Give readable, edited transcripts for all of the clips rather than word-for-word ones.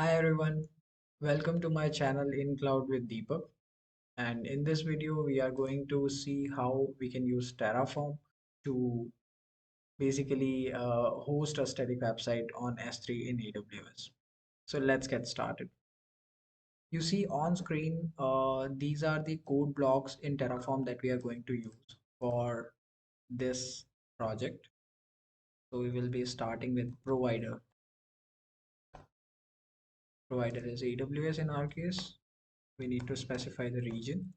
Hi everyone, welcome to my channel In Cloud with Deepak. And in this video, we are going to see how we can use Terraform to basically host a static website on S3 in AWS. So let's get started. You see on screen, these are the code blocks in Terraform that we are going to use for this project. So we will be starting with provider. Provider is AWS in our case. We need to specify the region.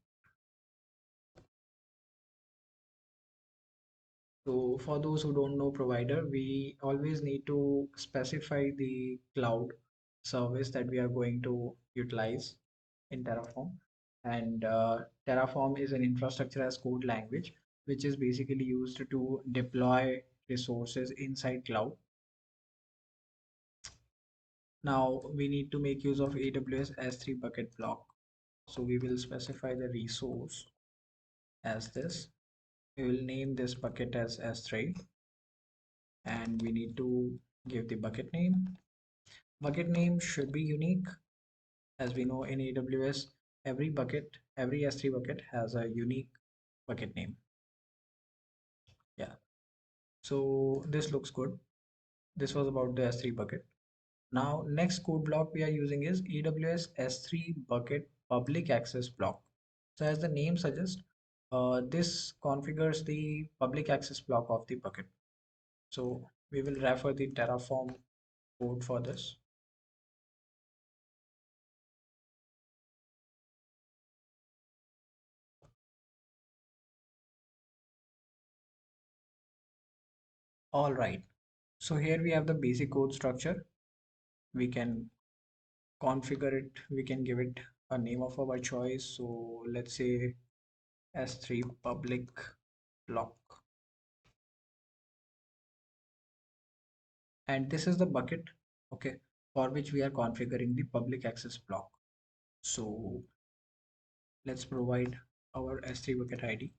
So for those who don't know provider, we always need to specify the cloud service that we are going to utilize in Terraform. And Terraform is an infrastructure as code language, which is basically used to deploy resources inside cloud. Now we need to make use of AWS S3 bucket block. So we will specify the resource as this. We will name this bucket as S3 and we need to give the bucket name. Bucket name should be unique. As we know in AWS, every S3 bucket has a unique bucket name. Yeah, so this looks good. This was about the S3 bucket. Now, next code block we are using is AWS S3 bucket public access block. So as the name suggests, this configures the public access block of the bucket. So we will refer the Terraform code for this. All right. So here we have the basic code structure. We can configure it. We can give it a name of our choice. So let's say S3 public block. And this is the bucket, okay, for which we are configuring the public access block. So let's provide our S3 bucket ID.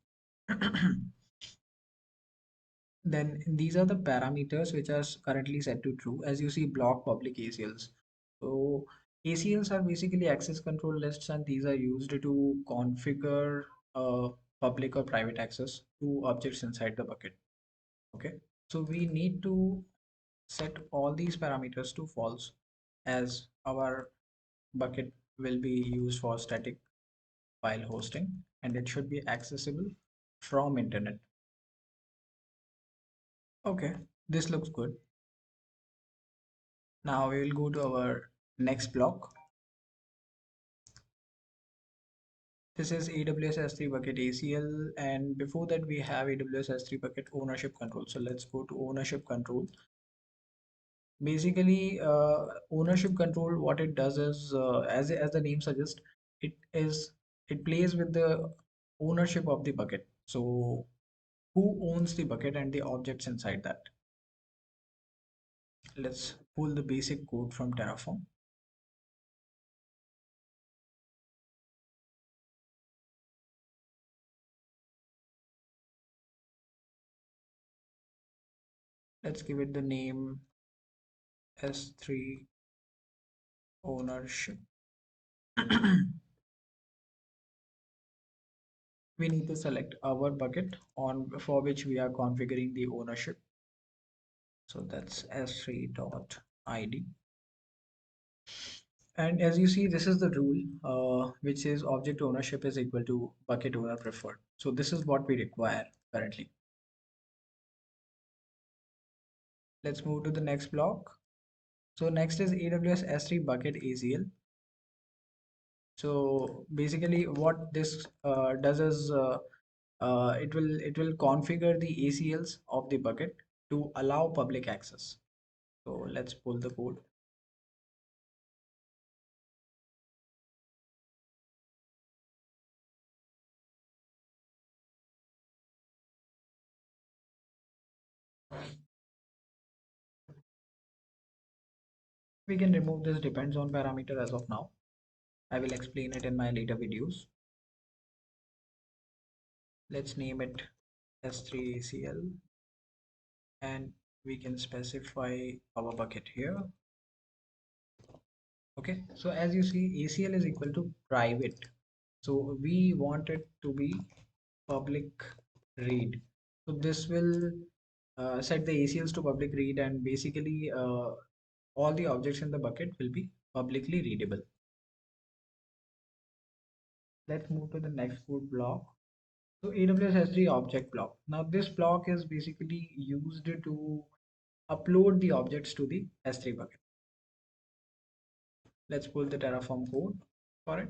Then these are the parameters which are currently set to true. As you see, block public ACLs. So ACLs are basically access control lists, and these are used to configure public or private access to objects inside the bucket. Okay, so we need to set all these parameters to false, as our bucket will be used for static file hosting and it should be accessible from internet. Okay, this looks good. Now we will go to our next block. This is AWS S3 bucket ACL, and before that we have AWS S3 bucket ownership control. So let's go to ownership control. Basically, ownership control, what it does is, as the name suggests, it is it plays with the ownership of the bucket. So who owns the bucket and the objects inside that? Let's pull the basic code from Terraform. Let's give it the name S3 ownership. We need to select our bucket on for which we are configuring the ownership. So that's s3.id. And as you see, this is the rule, which is object ownership is equal to bucket owner preferred. So this is what we require currently. Let's move to the next block. So next is AWS S3 bucket ACL. So basically what this does is it will configure the ACLs of the bucket to allow public access. So let's pull the code. We can remove this depends on parameter as of now. I will explain it in my later videos. Let's name it S3 ACL and we can specify our bucket here. Okay, so as you see, ACL is equal to private. So we want it to be public read. So this will set the ACLs to public read, and basically all the objects in the bucket will be publicly readable. Let's move to the next code block. So AWS has three object block. Now this block is basically used to upload the objects to the S3 bucket. Let's pull the Terraform code for it.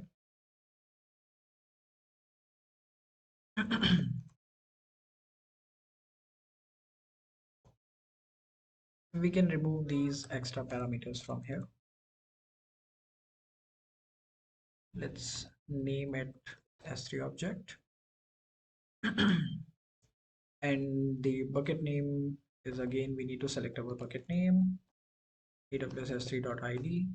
We can remove these extra parameters from here. Let's name it S3 object. And the bucket name is, again, we need to select our bucket name, AWS S3.id,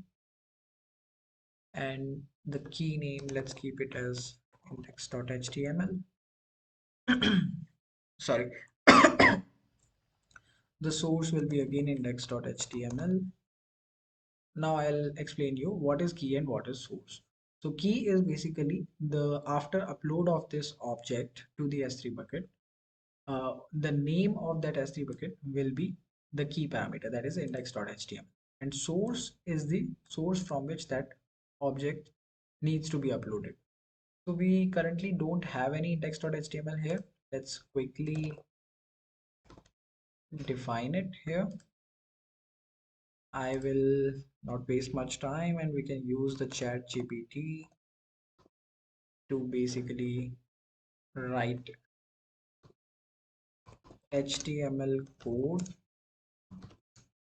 and the key name, let's keep it as index.html. Sorry. The source will be again index.html. Now I'll explain you what is key and what is source. So key is basically the after upload of this object to the S3 bucket, the name of that S3 bucket will be the key parameter, that is index.html, and source is the source from which that object needs to be uploaded. So we currently don't have any index.html here. Let's quickly define it here. I will not waste much time, and we can use the chat GPT to basically write HTML code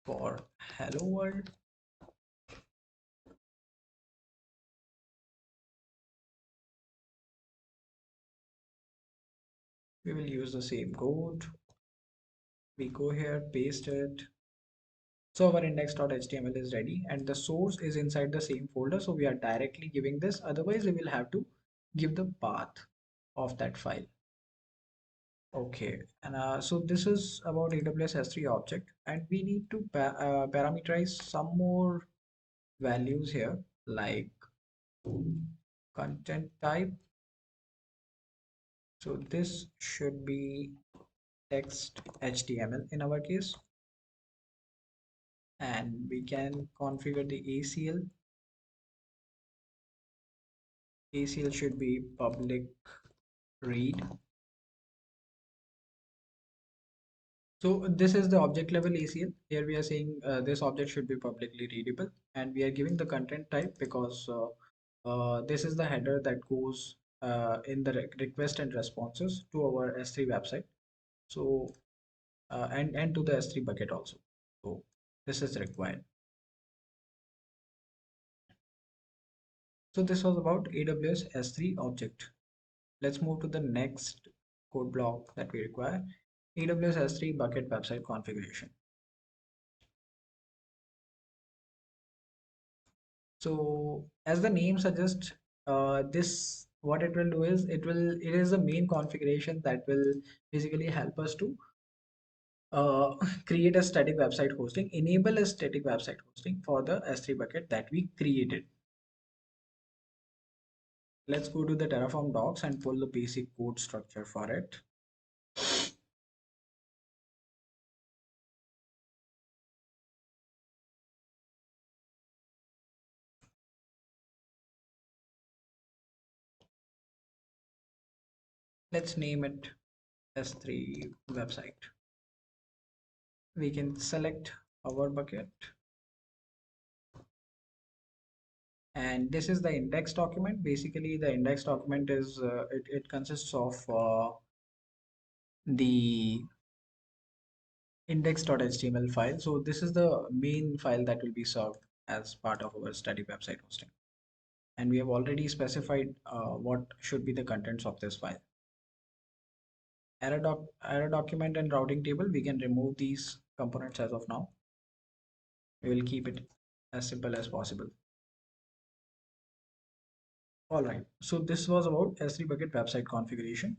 for hello world. We will use the same code. We go here, paste it. So our index.html is ready, and the source is inside the same folder. So we are directly giving this. Otherwise, we will have to give the path of that file. Okay, and so this is about AWS S3 object, and we need to parameterize some more values here, like content type. So this should be text HTML in our case, and we can configure the ACL. ACL should be public read. So this is the object level ACL. Here we are saying this object should be publicly readable, and we are giving the content type because this is the header that goes in the request and responses to our S3 website. So and to the S3 bucket also. So this is required. So this was about AWS S3 object. Let's move to the next code block that we require. AWS S3 bucket website configuration. So as the name suggests, this what it will do is it is the main configuration that will basically help us to create a static website hosting, enable a static website hosting for the S3 bucket that we created. Let's go to the Terraform docs and pull the basic code structure for it. Let's name it S3 website. We can select our bucket, and this is the index document. Basically the index document is it consists of the index.html file. So this is the main file that will be served as part of our static website hosting, and we have already specified what should be the contents of this file. Error document and routing table, we can remove these components as of now. We will keep it as simple as possible. All right, so this was about S3 bucket website configuration.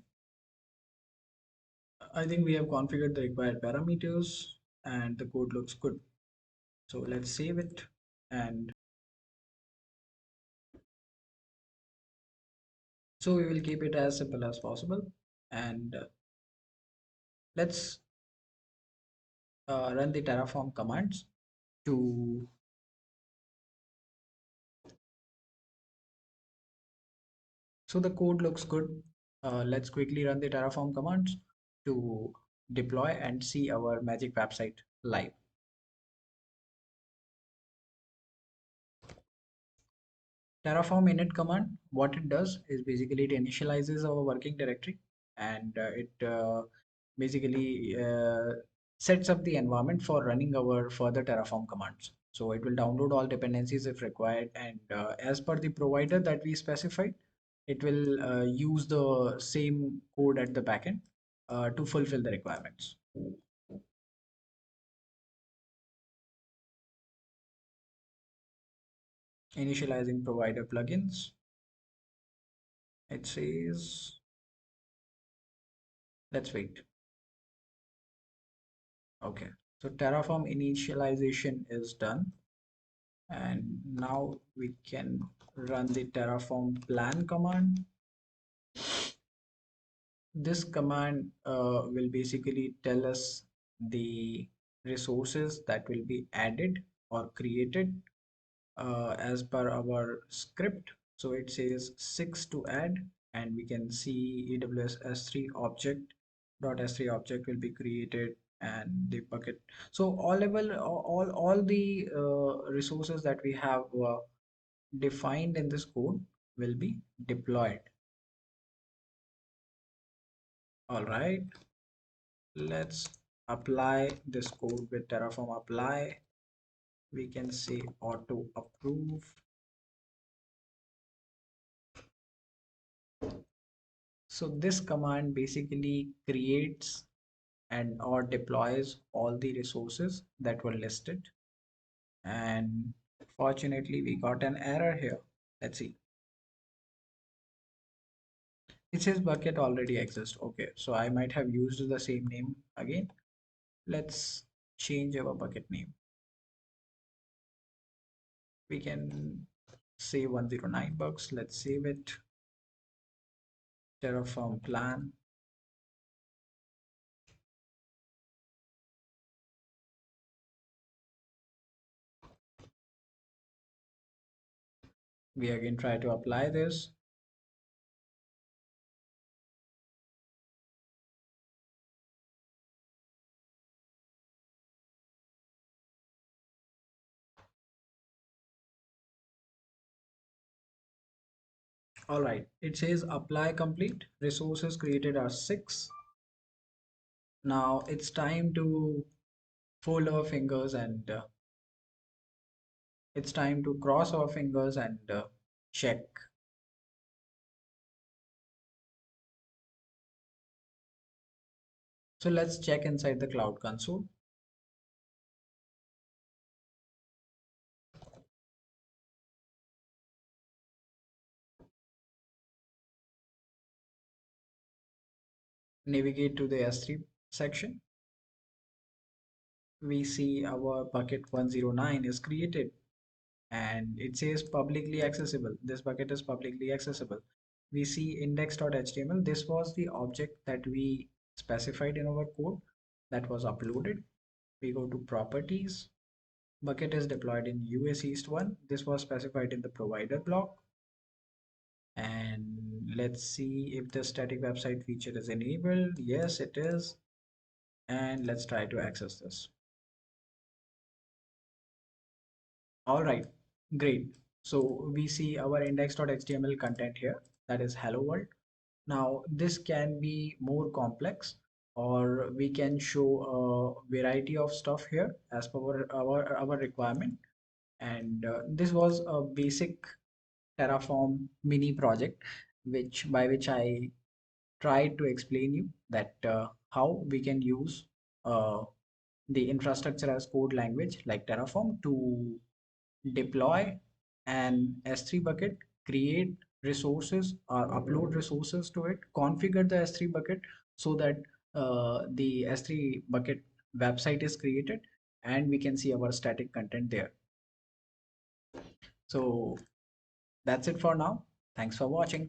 I think we have configured the required parameters and the code looks good. So let's save it and So we will keep it as simple as possible, and let's run the Terraform commands to. So the code looks good. Let's quickly run the Terraform commands to deploy and see our magic website live. Terraform init command, what it does is basically it initializes our working directory, and it basically sets up the environment for running our further Terraform commands. So it will download all dependencies if required, and as per the provider that we specified, it will use the same code at the backend to fulfill the requirements. Initializing provider plugins. It says, let's wait. Okay, so Terraform initialization is done, and now we can run the Terraform plan command. This command will basically tell us the resources that will be added or created as per our script. So it says 6 to add, and we can see AWS S3 object dot S3 object will be created, and the bucket. So all the resources that we have defined in this code will be deployed. All right, let's apply this code with Terraform apply. We can say auto approve. So this command basically creates and or deploys all the resources that were listed. And fortunately, we got an error here. Let's see. It says bucket already exists. Okay, so I might have used the same name again. Let's change our bucket name. We can say 109 bucks. Let's save it. Terraform plan. We again try to apply this. All right, it says apply complete. Resources created are 6. Now it's time to fold our fingers and it's time to cross our fingers and check. So let's check inside the Cloud Console. Navigate to the S3 section. We see our bucket 109 is created, and it says publicly accessible. This bucket is publicly accessible. We see index.html. This was the object that we specified in our code that was uploaded. We go to properties. Bucket is deployed in US East 1. This was specified in the provider block. And let's see if the static website feature is enabled. Yes, it is. And let's try to access this. All right, great. So we see our index.html content here, that is hello world. Now this can be more complex, or we can show a variety of stuff here as per our requirement. And this was a basic Terraform mini project, which I tried to explain you that how we can use the infrastructure as code language like Terraform to deploy an S3 bucket, create resources or upload resources to it, configure the S3 bucket so that the S3 bucket website is created and we can see our static content there. So that's it for now. Thanks for watching.